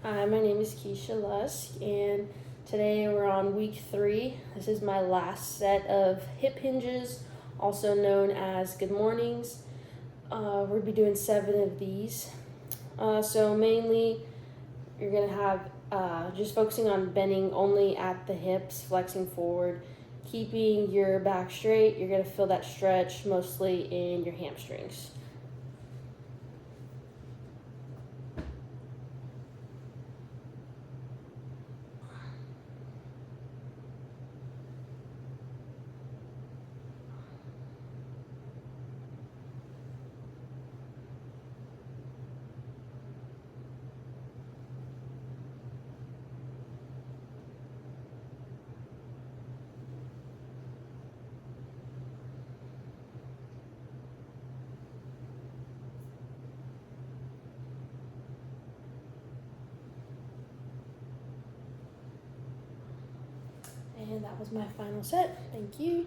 Hi, my name is Keisha Lusk, and today we're on week 3. This is my last set of hip hinges, also known as good mornings. We'll be doing 7 of these. So mainly, you're gonna have just focusing on bending only at the hips, flexing forward, keeping your back straight. You're gonna feel that stretch mostly in your hamstrings. And that was my final set. Thank you.